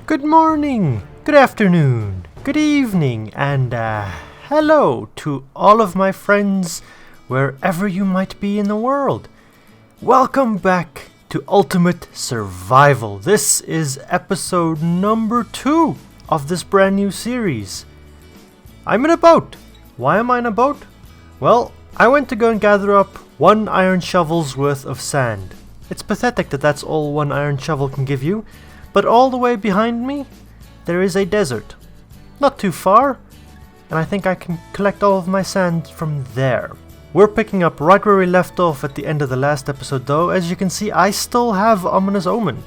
Good morning, good afternoon, good evening, and hello to all of my friends wherever you might be in the world. Welcome back to Ultimate Survival. This is episode number 2 of this brand new series. I'm in a boat. Why am I in a boat? Well, I went to go and gather up 1 iron shovel's worth of sand. It's pathetic that that's all 1 iron shovel can give you. But all the way behind me, there is a desert. Not too far, and I think I can collect all of my sand from there. We're picking up right where we left off at the end of the last episode though. As you can see, I still have Ominous Omen.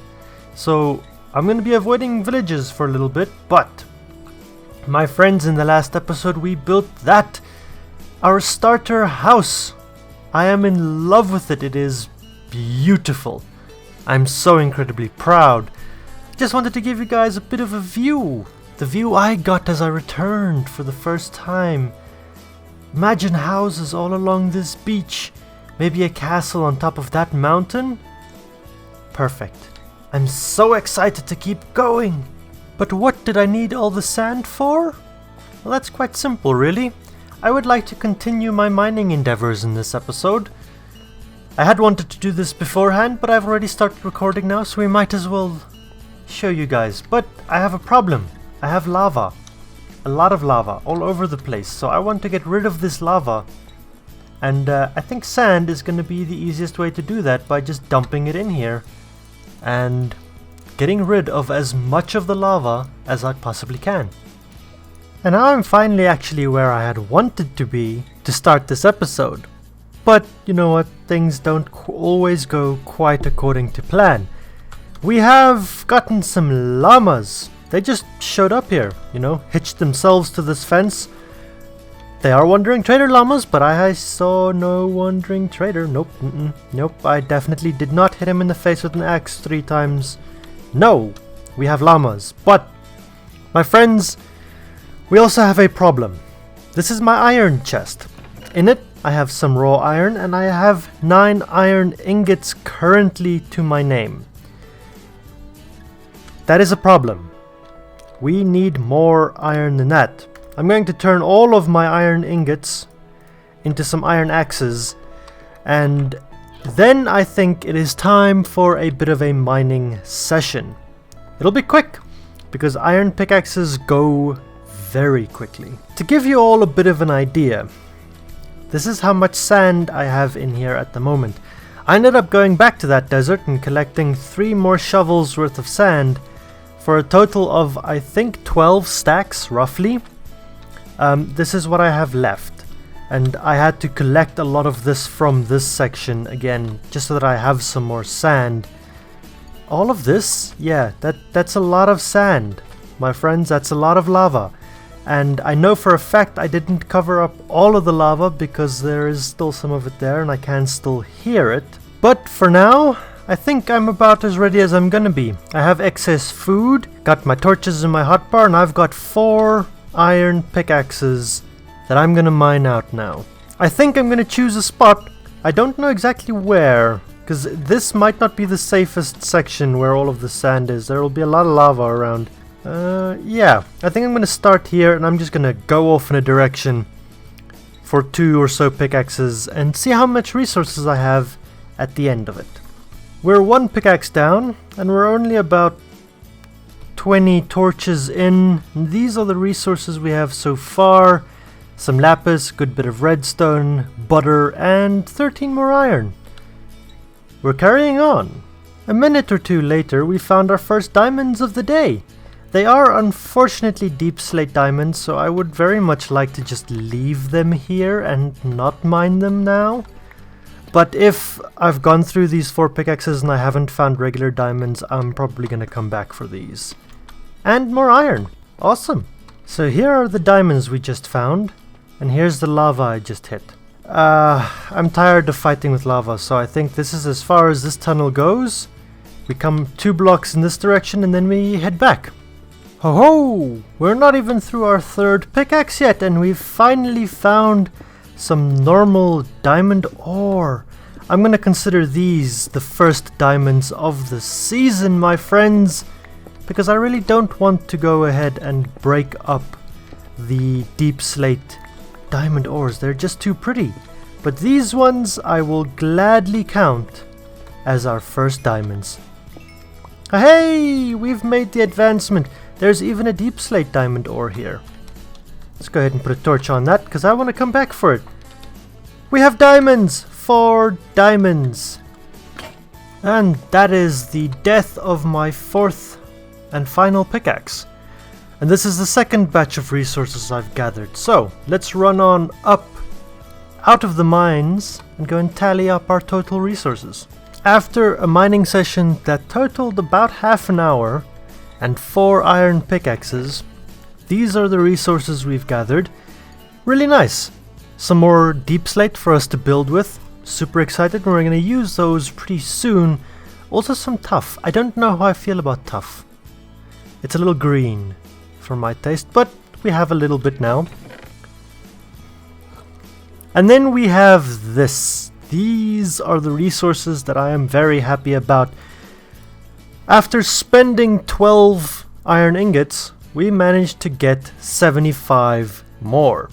So, I'm going to be avoiding villages for a little bit, but my friends, in the last episode we built that, our starter house. I am in love with it. It is beautiful. I'm so incredibly proud. Just wanted to give you guys a bit of a view. The view I got as I returned for the first time. Imagine houses all along this beach. Maybe a castle on top of that mountain. Perfect. I'm so excited to keep going. But what did I need all the sand for? Well, that's quite simple really. I would like to continue my mining endeavors in this episode. I had wanted to do this beforehand, but I've already started recording now, so we might as well show you guys. But I have a problem. I have lava. A lot of lava all over the place, so I want to get rid of this lava. And I think sand is going to be the easiest way to do that, by just dumping it in here and getting rid of as much of the lava as I possibly can. And now I'm finally actually where I had wanted to be to start this episode. But you know what, things don't always go quite according to plan. We have gotten some llamas. They just showed up here, hitched themselves to this fence. They are wandering trader llamas, but I saw no wandering trader. Nope, nope, I definitely did not hit him in the face with an axe 3 times. No, we have llamas. But, my friends, we also have a problem. This is my iron chest. In it, I have some raw iron, and I have 9 iron ingots currently to my name. That is a problem. We need more iron than that. I'm going to turn all of my iron ingots into some iron axes, and then I think it is time for a bit of a mining session. It'll be quick, because iron pickaxes go very quickly. To give you all a bit of an idea, this is how much sand I have in here at the moment. I ended up going back to that desert and collecting 3 more shovels worth of sand, for a total of, I think, 12 stacks, roughly. This is what I have left. And I had to collect a lot of this from this section again, just so that I have some more sand. All of this? Yeah, that's a lot of sand. My friends, that's a lot of lava. And I know for a fact I didn't cover up all of the lava, because there is still some of it there and I can still hear it. But for now, I think I'm about as ready as I'm gonna be. I have excess food, got my torches in my hotbar, and I've got 4 iron pickaxes that I'm gonna mine out now. I think I'm gonna choose a spot. I don't know exactly where, because this might not be the safest section where all of the sand is. There will be a lot of lava around. Yeah, I think I'm gonna start here, and I'm just gonna go off in a direction for 2 or so pickaxes and see how much resources I have at the end of it. We're 1 pickaxe down, and we're only about 20 torches in. These are the resources we have so far. Some lapis, good bit of redstone, butter, and 13 more iron. We're carrying on. A minute or 2 later, we found our first diamonds of the day. They are unfortunately deep slate diamonds, so I would very much like to just leave them here and not mine them now. But if I've gone through these 4 pickaxes and I haven't found regular diamonds, I'm probably gonna come back for these. And more iron. Awesome. So here are the diamonds we just found, and here's the lava I just hit. I'm tired of fighting with lava, so I think this is as far as this tunnel goes. We come 2 blocks in this direction and then we head back. Ho ho! We're not even through our 3rd pickaxe yet, and we've finally found some normal diamond ore. I'm gonna consider these the first diamonds of the season, my friends. because I really don't want to go ahead and break up the deep slate diamond ores. They're just too pretty. But these ones I will gladly count as our first diamonds. Hey, we've made the advancement. There's even a deep slate diamond ore here. Let's go ahead and put a torch on that because I want to come back for it. We have diamonds! 4 diamonds! And that is the death of my 4th and final pickaxe. And this is the second batch of resources I've gathered. So, let's run on up out of the mines and go and tally up our total resources. After a mining session that totaled about half an hour and 4 iron pickaxes, these are the resources we've gathered. Really nice. Some more deep slate for us to build with. Super excited, and we're going to use those pretty soon. Also some tuff. I don't know how I feel about tuff. It's a little green for my taste, but we have a little bit now. And then we have this. These are the resources that I am very happy about. After spending 12 iron ingots, we managed to get 75 more.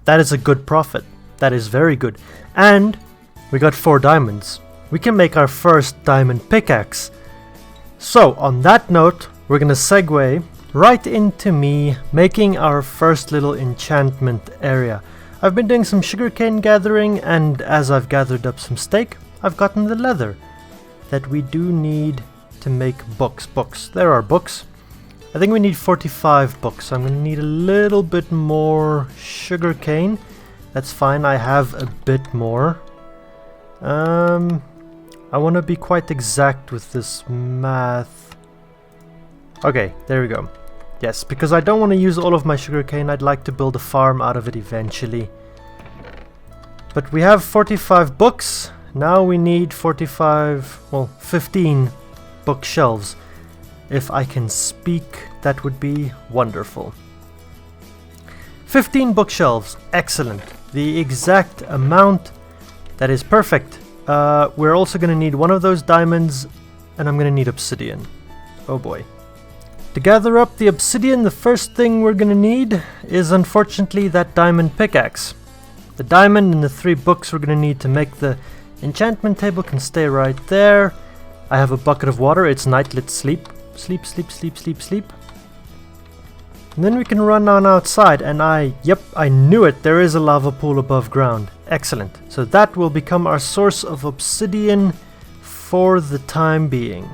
That is a good profit. That is very good. And we got 4 diamonds. We can make our first diamond pickaxe. So on that note, we're gonna segue right into me making our first little enchantment area. I've been doing some sugarcane gathering, and as I've gathered up some steak, I've gotten the leather that we do need to make books. There are books. I think we need 45 books, so I'm going to need a little bit more sugarcane. That's fine, I have a bit more. I want to be quite exact with this math. Okay, there we go. Yes, because I don't want to use all of my sugarcane, I'd like to build a farm out of it eventually. But we have 45 books, now we need 15 bookshelves. If I can speak, that would be wonderful. 15 bookshelves, excellent. The exact amount, that is perfect. We're also going to need one of those diamonds, and I'm going to need obsidian. Oh boy. To gather up the obsidian, the first thing we're going to need is unfortunately that diamond pickaxe. The diamond and the 3 books we're going to need to make the enchantment table can stay right there. I have a bucket of water, it's night, let's sleep. Sleep. And then we can run on outside, and I knew it, there is a lava pool above ground. Excellent. So that will become our source of obsidian for the time being.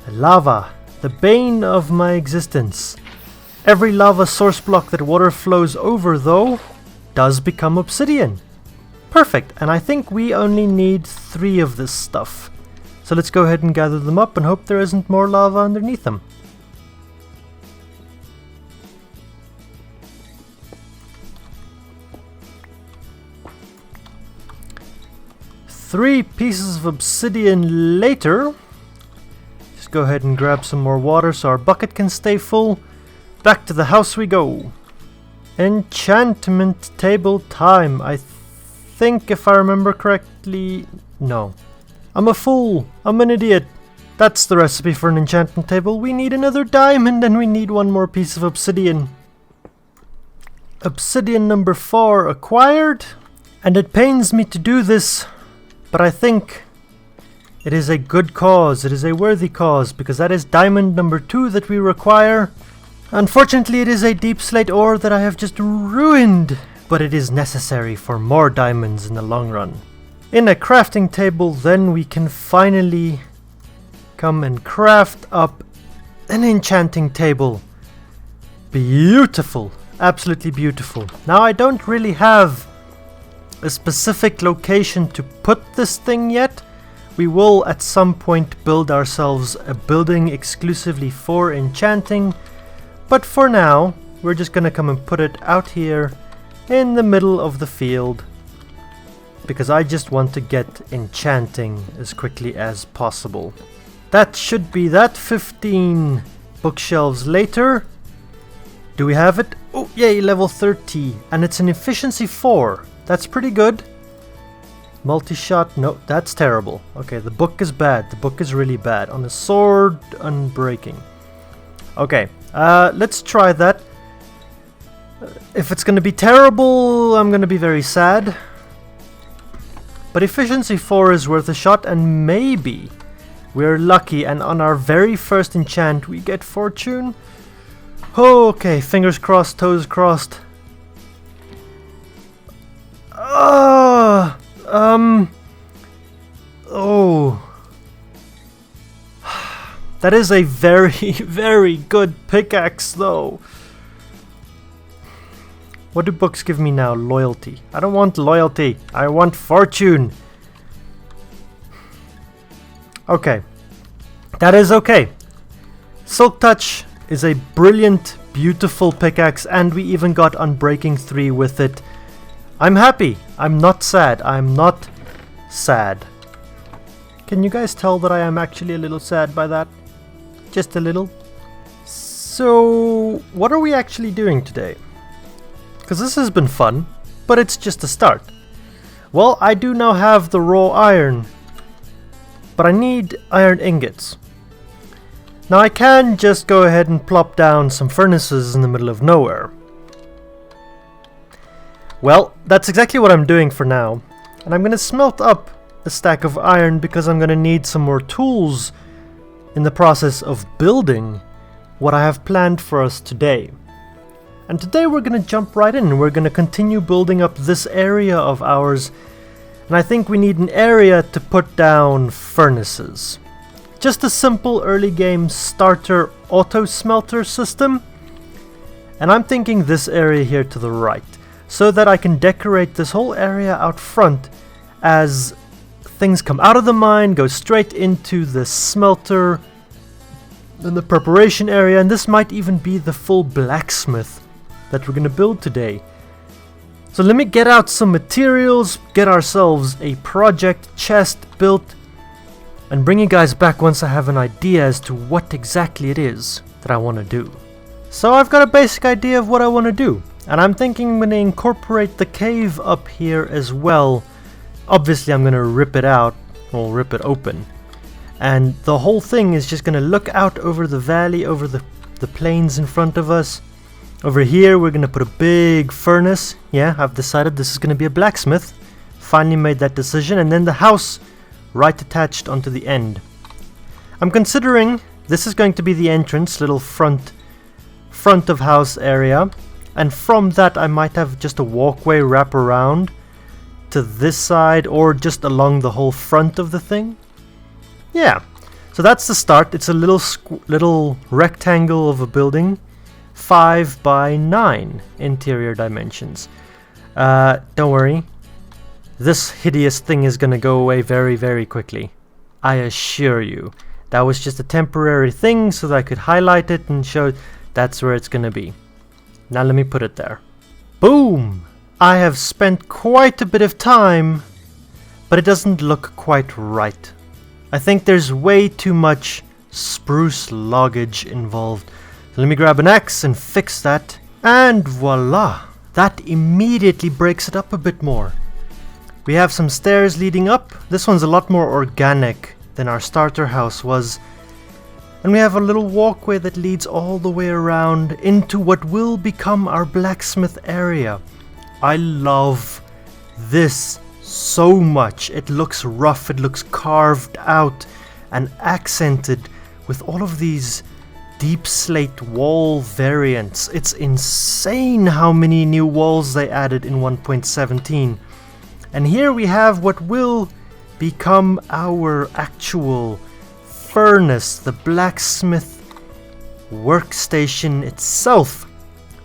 Lava, the bane of my existence. Every lava source block that water flows over, though, does become obsidian. Perfect, and I think we only need 3 of this stuff. So let's go ahead and gather them up and hope there isn't more lava underneath them. Three pieces of obsidian later. Just go ahead and grab some more water so our bucket can stay full. Back to the house we go. Enchantment table time. I think if I remember correctly... No. I'm a fool. I'm an idiot. That's the recipe for an enchantment table. We need another diamond and we need 1 more piece of obsidian. Obsidian number 4 acquired. And it pains me to do this, but I think it is a good cause. It is a worthy cause, because that is diamond number 2 that we require. Unfortunately, it is a deep slate ore that I have just ruined, but it is necessary for more diamonds in the long run. In a crafting table, then we can finally come and craft up an enchanting table. Beautiful, absolutely beautiful. Now I don't really have a specific location to put this thing yet. We will at some point build ourselves a building exclusively for enchanting, but for now we're just gonna come and put it out here in the middle of the field, because I just want to get enchanting as quickly as possible. That should be that. 15 bookshelves later. Do we have it? Oh yay, level 30, and it's an efficiency 4. That's pretty good. Multi-shot, no, that's terrible. Okay, the book is bad. The book is really bad. On a sword, unbreaking. Okay, let's try that. If it's gonna be terrible, I'm gonna be very sad. But efficiency 4 is worth a shot, and maybe we're lucky and on our very first enchant we get fortune. Okay, fingers crossed, toes crossed. Oh. That is a very, very good pickaxe though. What do books give me now? Loyalty. I don't want loyalty. I want fortune. Okay. That is okay. Silk Touch is a brilliant, beautiful pickaxe, and we even got Unbreaking 3 with it. I'm happy. I'm not sad. I'm not sad. Can you guys tell that I am actually a little sad by that? Just a little. So, what are we actually doing today? Because this has been fun, but it's just a start. Well, I do now have the raw iron, but I need iron ingots. Now I can just go ahead and plop down some furnaces in the middle of nowhere. Well, that's exactly what I'm doing for now. And I'm going to smelt up a stack of iron because I'm going to need some more tools in the process of building what I have planned for us today. And today we're going to jump right in and we're going to continue building up this area of ours. And I think we need an area to put down furnaces. Just a simple early game starter auto smelter system. And I'm thinking this area here to the right, so that I can decorate this whole area out front as things come out of the mine, go straight into the smelter, then the preparation area, and this might even be the full blacksmith that we're going to build today. So let me get out some materials, get ourselves a project chest built, and bring you guys back once I have an idea as to what exactly it is that I want to do. So I've got a basic idea of what I want to do, and I'm thinking I'm going to incorporate the cave up here as well. Obviously I'm going to rip it out, or rip it open, and the whole thing is just going to look out over the valley, over the plains in front of us. Over here we're going to put a big furnace. Yeah, I've decided this is going to be a blacksmith. Finally made that decision. And then the house right attached onto the end. I'm considering this is going to be the entrance, little front of house area. And from that I might have just a walkway wrap around to this side, or just along the whole front of the thing. Yeah, so that's the start. It's a little rectangle of a building. 5 by 9 interior dimensions. Don't worry, this hideous thing is gonna go away very, very quickly. I assure you. That was just a temporary thing so that I could highlight it and show that's where it's gonna be. Now let me put it there. Boom! I have spent quite a bit of time, but it doesn't look quite right. I think there's way too much spruce loggage involved. So let me grab an axe and fix that, and voila! That immediately breaks it up a bit more. We have some stairs leading up. This one's a lot more organic than our starter house was. And we have a little walkway that leads all the way around into what will become our blacksmith area. I love this so much. It looks rough, it looks carved out and accented with all of these deep slate wall variants. It's insane how many new walls they added in 1.17. And here we have what will become our actual furnace, the blacksmith workstation itself.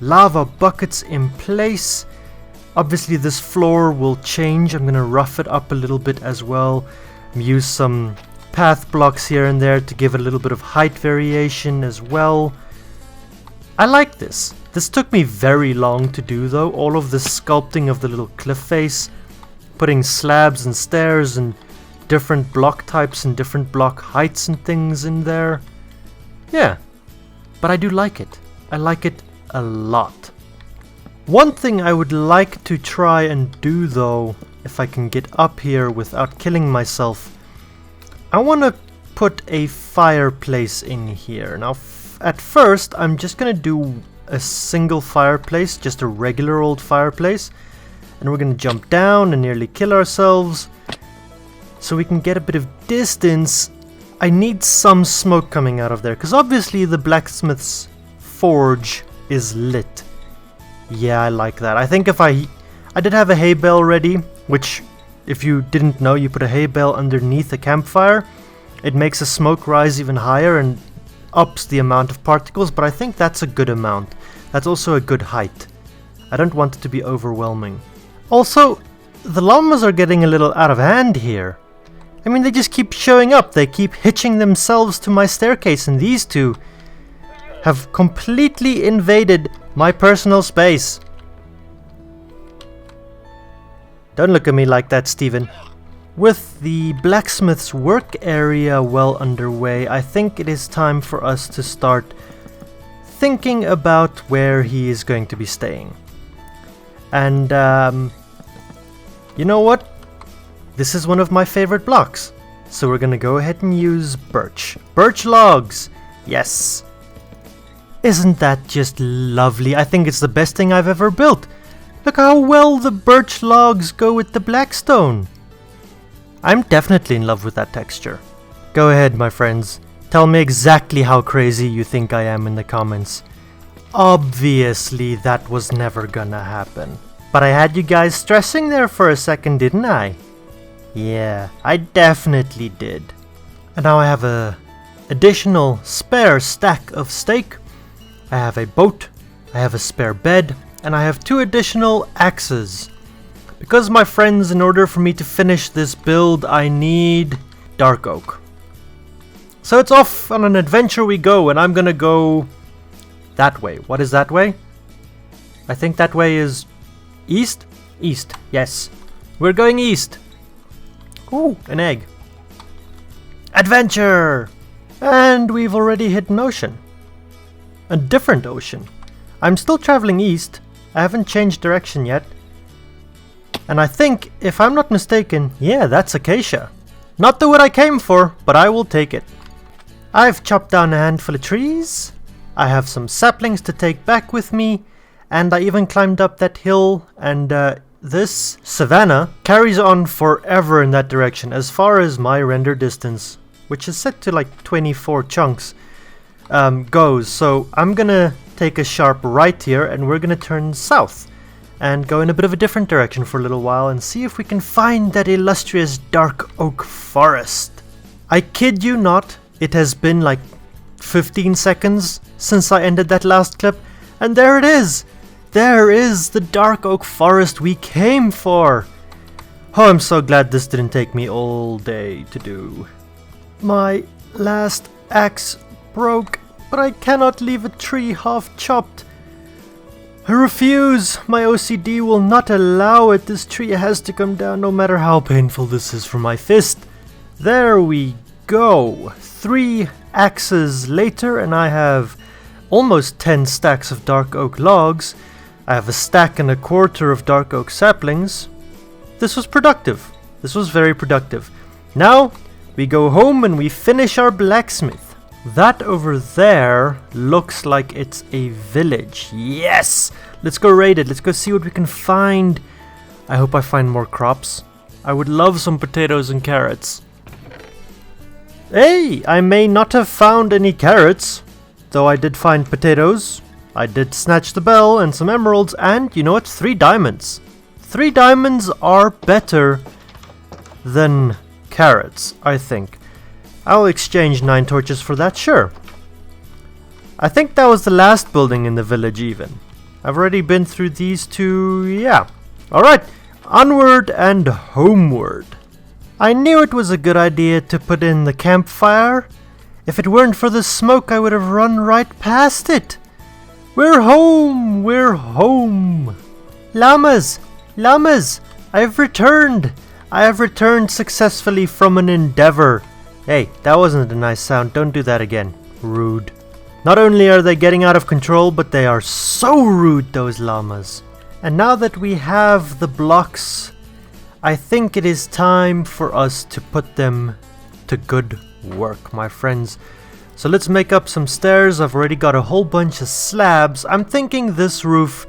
Lava buckets in place. Obviously this floor will change. I'm gonna rough it up a little bit as well. Use some path blocks here and there to give it a little bit of height variation as well. I like this. This took me very long to do though. All of the sculpting of the little cliff face, putting slabs and stairs and different block types and different block heights and things in there. Yeah, but I do like it. I like it a lot. One thing I would like to try and do though, if I can get up here without killing myself, I want to put a fireplace in here. Now at first, I'm just gonna do a single fireplace, just a regular old fireplace. And we're gonna jump down and nearly kill ourselves. So we can get a bit of distance. I need some smoke coming out of there, because obviously the blacksmith's forge is lit. Yeah, I like that. I think if I did have a hay bale ready, which, if you didn't know, you put a hay bale underneath a campfire. It makes the smoke rise even higher and ups the amount of particles, but I think that's a good amount. That's also a good height. I don't want it to be overwhelming. Also, the llamas are getting a little out of hand here. I mean, they just keep showing up. They keep hitching themselves to my staircase, and these two have completely invaded my personal space. Don't look at me like that, Steven. With the blacksmith's work area well underway, I think it is time for us to start thinking about where he is going to be staying. And, you know what? This is one of my favorite blocks. So we're gonna go ahead and use birch. Birch logs! Yes! Isn't that just lovely? I think it's the best thing I've ever built. Look how well the birch logs go with the blackstone. I'm definitely in love with that texture. Go ahead, my friends. Tell me exactly how crazy you think I am in the comments. Obviously, that was never gonna happen. But I had you guys stressing there for a second, didn't I? Yeah, I definitely did. And now I have a additional spare stack of steak. I have a boat, I have a spare bed, and I have 2 additional axes. Because, my friends, in order for me to finish this build, I need dark oak. So it's off on an adventure we go, and I'm gonna go that way. What is that way? I think that way is east? East, yes. We're going east. Ooh, an egg. Adventure! And we've already hit an ocean. A different ocean. I'm still traveling east. I haven't changed direction yet. And I think, if I'm not mistaken, yeah, that's acacia. Not the wood I came for, but I will take it. I've chopped down a handful of trees. I have some saplings to take back with me. And I even climbed up that hill, and this savanna carries on forever in that direction as far as my render distance, which is set to like 24 chunks, goes. So I'm gonna take a sharp right here, and we're gonna turn south and go in a bit of a different direction for a little while and see if we can find that illustrious dark oak forest. I kid you not, it has been like 15 seconds since I ended that last clip, and there it is! There is the dark oak forest we came for! Oh, I'm so glad this didn't take me all day to do. My last axe broke, but I cannot leave a tree half chopped. I refuse! My OCD will not allow it. This tree has to come down no matter how painful this is for my fist. There we go! 3 axes later, and I have almost 10 stacks of dark oak logs. I have a stack and a quarter of dark oak saplings. This was productive. This was very productive. Now, we go home and we finish our blacksmith. That over there looks like it's a village. Yes! Let's go raid it. Let's go see what we can find. I hope I find more crops. I would love some potatoes and carrots. Hey! I may not have found any carrots, though I did find potatoes. I did snatch the bell and some emeralds, and you know what? 3 diamonds. 3 diamonds are better than carrots, I think. I'll exchange 9 torches for that, sure. I think that was the last building in the village even. I've already been through these 2, yeah. Alright, onward and homeward. I knew it was a good idea to put in the campfire. If it weren't for the smoke, I would have run right past it. We're home! We're home! Llamas! Llamas! I've returned! I have returned successfully from an endeavor. Hey, that wasn't a nice sound. Don't do that again. Rude. Not only are they getting out of control, but they are so rude, those llamas. And now that we have the blocks, I think it is time for us to put them to good work, my friends. So let's make up some stairs. I've already got a whole bunch of slabs. I'm thinking this roof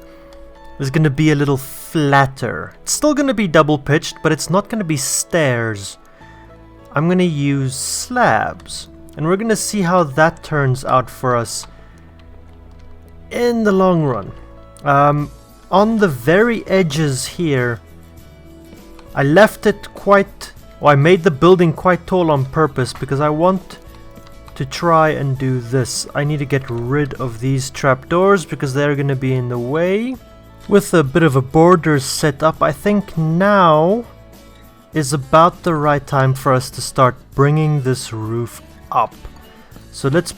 is going to be a little flatter. It's still going to be double pitched, but it's not going to be stairs. I'm going to use slabs. And we're going to see how that turns out for us in the long run. On the very edges here, I left it quite... Well, I made the building quite tall on purpose because I want to try and do this. I need to get rid of these trapdoors because they're going to be in the way. With a bit of a border set up, I think now is about the right time for us to start bringing this roof up. So let's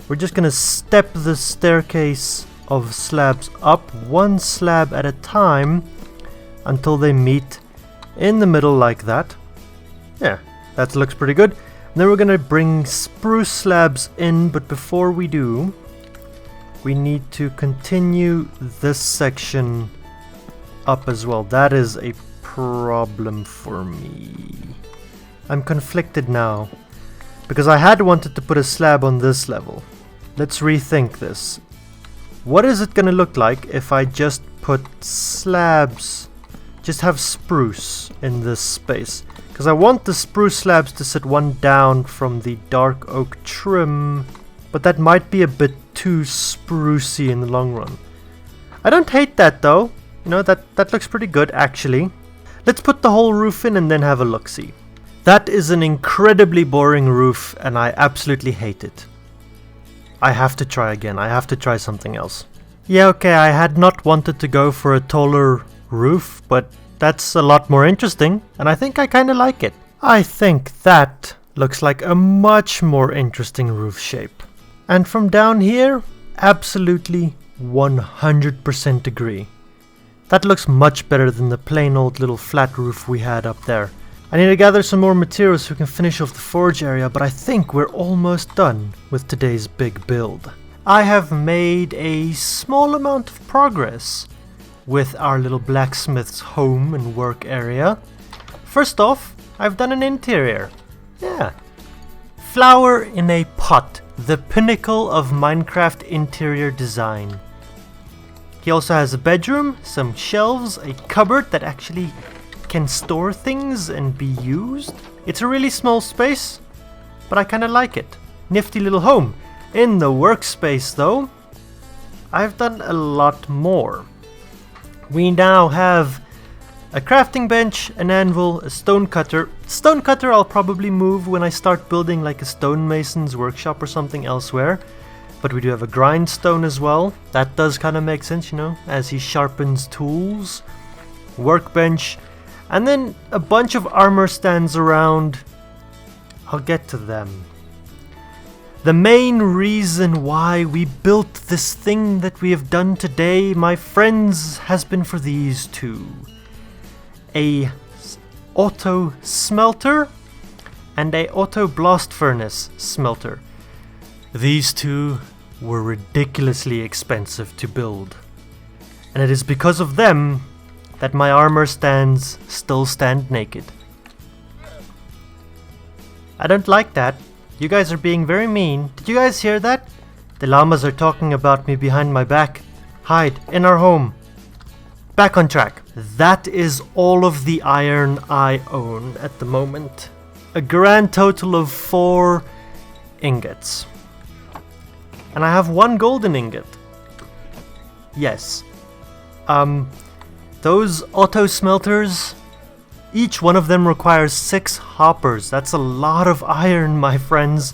we're just going to step the staircase of slabs up one slab at a time until they meet in the middle like that. Yeah, that looks pretty good. And then we're going to bring spruce slabs in, but before we do, we need to continue this section up as well. That is a problem for me. I'm conflicted now, because I had wanted to put a slab on this level. Let's rethink this. What is it going to look like if I just put slabs, just have spruce in this space? Because I want the spruce slabs to sit one down from the dark oak trim, but that might be a bit too sprucey in the long run. I don't hate that though. You know, that looks pretty good actually. Let's put the whole roof in and then have a look-see. That is an incredibly boring roof and I absolutely hate it. I have to try again. I have to try something else. Yeah, okay, I had not wanted to go for a taller roof, but that's a lot more interesting, and I think I kind of like it. I think that looks like a much more interesting roof shape. And from down here, absolutely 100% agree. That looks much better than the plain old little flat roof we had up there. I need to gather some more materials so we can finish off the forge area, but I think we're almost done with today's big build. I have made a small amount of progress with our little blacksmith's home and work area. First off, I've done an interior. Yeah. Flower in a pot, the pinnacle of Minecraft interior design. He also has a bedroom, some shelves, a cupboard that actually can store things and be used. It's a really small space, but I kinda like it. Nifty little home. In the workspace though, I've done a lot more. We now have a crafting bench, an anvil, a stone cutter. Stone cutter I'll probably move when I start building like a stonemason's workshop or something elsewhere. But we do have a grindstone as well. That does kind of make sense, you know, as he sharpens tools. Workbench. And then a bunch of armor stands around. I'll get to them. The main reason why we built this thing that we have done today, my friends, has been for these two. A auto smelter and a auto blast furnace smelter. These two were ridiculously expensive to build. And it is because of them that my armor stands still stand naked. I don't like that. You guys are being very mean. Did you guys hear that? The llamas are talking about me behind my back. Hide in our home. Back on track. That is all of the iron I own at the moment. A grand total of 4 ingots. And I have 1 golden ingot. Yes. Those auto smelters, each one of them requires 6 hoppers. That's a lot of iron, my friends.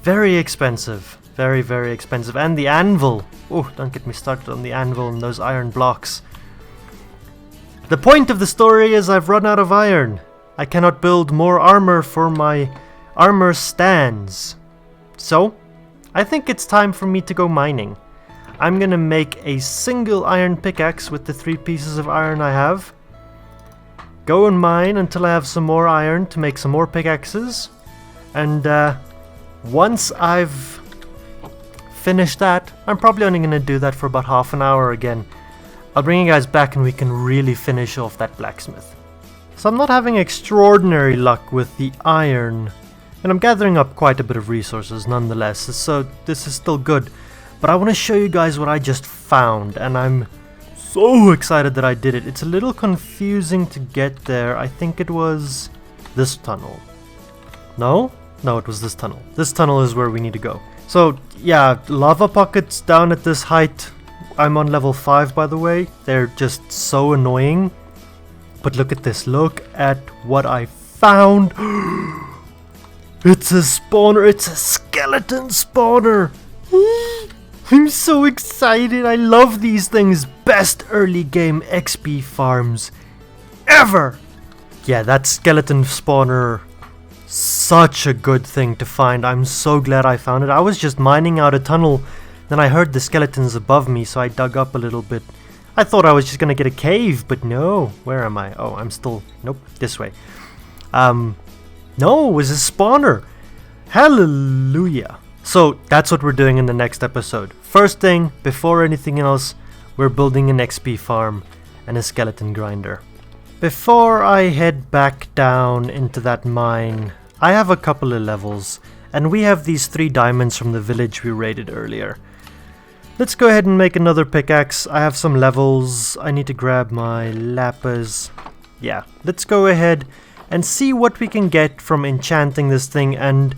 Very expensive. Very, very expensive. And the anvil. Oh, don't get me started on the anvil and those iron blocks. The point of the story is I've run out of iron. I cannot build more armor for my armor stands. So, I think it's time for me to go mining. I'm gonna make a single iron pickaxe with the 3 pieces of iron I have. Go and mine until I have some more iron to make some more pickaxes. And once I've finished that, I'm probably only gonna do that for about half an hour again. I'll bring you guys back and we can really finish off that blacksmith. So I'm not having extraordinary luck with the iron And I'm gathering up quite a bit of resources nonetheless, so this is still good. But I want to show you guys what I just found, and I'm so excited that I did it. It's a little confusing to get there. I think it was this tunnel. No? No, it was this tunnel. This tunnel is where we need to go. So, yeah, lava pockets down at this height. I'm on level 5, by the way. They're just so annoying. But look at this. Look at what I found. It's a spawner. It's a skeleton spawner. I'm so excited. I love these things. Best early game XP farms ever. Yeah, that skeleton spawner, such a good thing to find. I'm so glad I found it. I was just mining out a tunnel, then I heard the skeletons above me, so I dug up a little bit. I thought I was just gonna get a cave, but no. Where am I? Oh, I'm still... Nope, this way. No, it was a spawner. Hallelujah. So, that's what we're doing in the next episode. First thing, before anything else, we're building an XP farm and a skeleton grinder. Before I head back down into that mine, I have a couple of levels, and we have these 3 diamonds from the village we raided earlier. Let's go ahead and make another pickaxe. I have some levels. I need to grab my lapis. Yeah, let's go ahead and see what we can get from enchanting this thing, and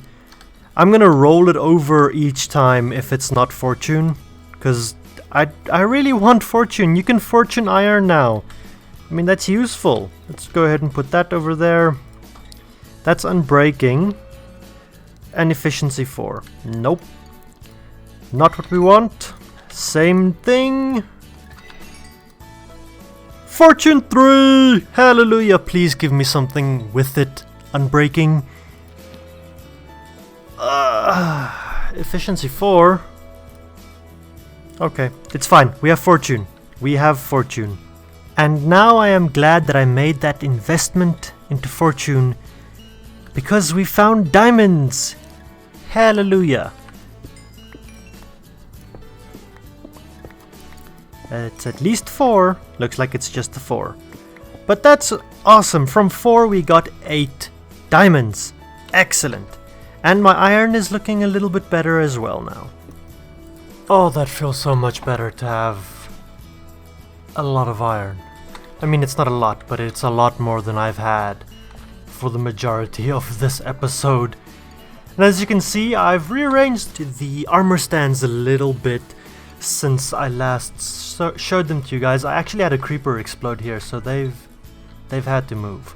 I'm gonna roll it over each time if it's not fortune, because I really want fortune. You can fortune iron now. I mean, that's useful. Let's go ahead and put that over there. That's unbreaking. And efficiency 4. Nope. Not what we want. Same thing. Fortune 3! Hallelujah! Please give me something with it. Unbreaking. Efficiency 4. Okay, it's fine. We have fortune. We have fortune. And now I am glad that I made that investment into fortune, because we found diamonds. Hallelujah. It's at least 4. Looks like it's just a 4. But that's awesome. From 4 we got 8 diamonds. Excellent. And my iron is looking a little bit better as well now. Oh, that feels so much better to have a lot of iron. I mean, it's not a lot, but it's a lot more than I've had for the majority of this episode. And as you can see, I've rearranged the armor stands a little bit since I last showed them to you guys. I actually had a creeper explode here, so they've had to move.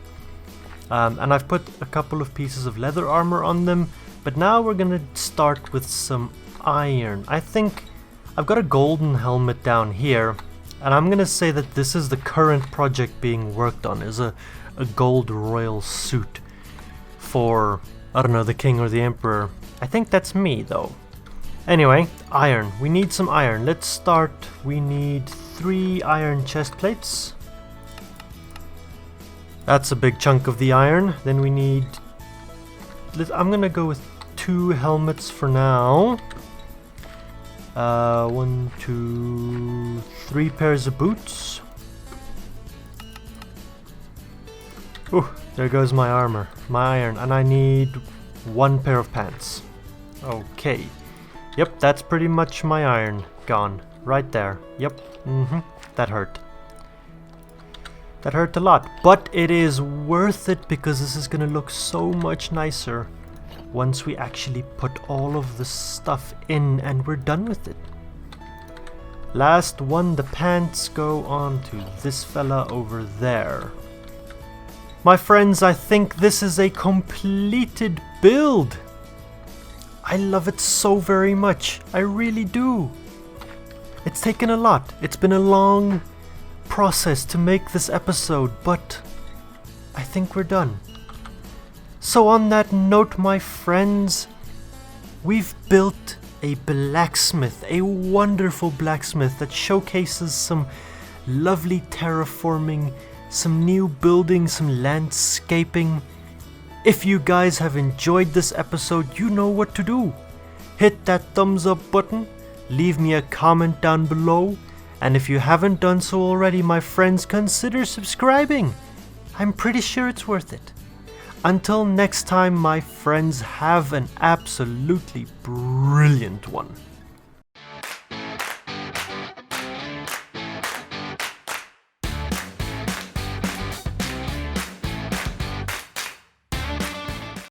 And I've put a couple of pieces of leather armor on them, but now we're gonna start with some iron. I think I've got a golden helmet down here, and I'm gonna say that this is the current project being worked on, is a gold royal suit for, I don't know, the king or the emperor. I think that's me though. Anyway, iron. We need some iron. Let's start. We need 3 iron chest plates. That's a big chunk of the iron. Then we need... I'm gonna go with 2 helmets for now. 1, 2, 3 pairs of boots. Ooh, there goes my armor, my iron, and I need 1 pair of pants. Okay. Yep, that's pretty much my iron gone. Right there. Yep. That hurt. That hurt a lot. But it is worth it, because this is gonna look so much nicer once we actually put all of the stuff in and we're done with it. Last one, the pants go on to this fella over there. My friends, I think this is a completed build. I love it so very much. I really do. It's taken a lot. It's been a long process to make this episode, but I think we're done. So on that note, my friends, we've built a blacksmith, a wonderful blacksmith that showcases some lovely terraforming, some new building, some landscaping. If you guys have enjoyed this episode, you know what to do. Hit that thumbs up button, leave me a comment down below, and if you haven't done so already, my friends, consider subscribing. I'm pretty sure it's worth it. Until next time, my friends, have an absolutely brilliant one.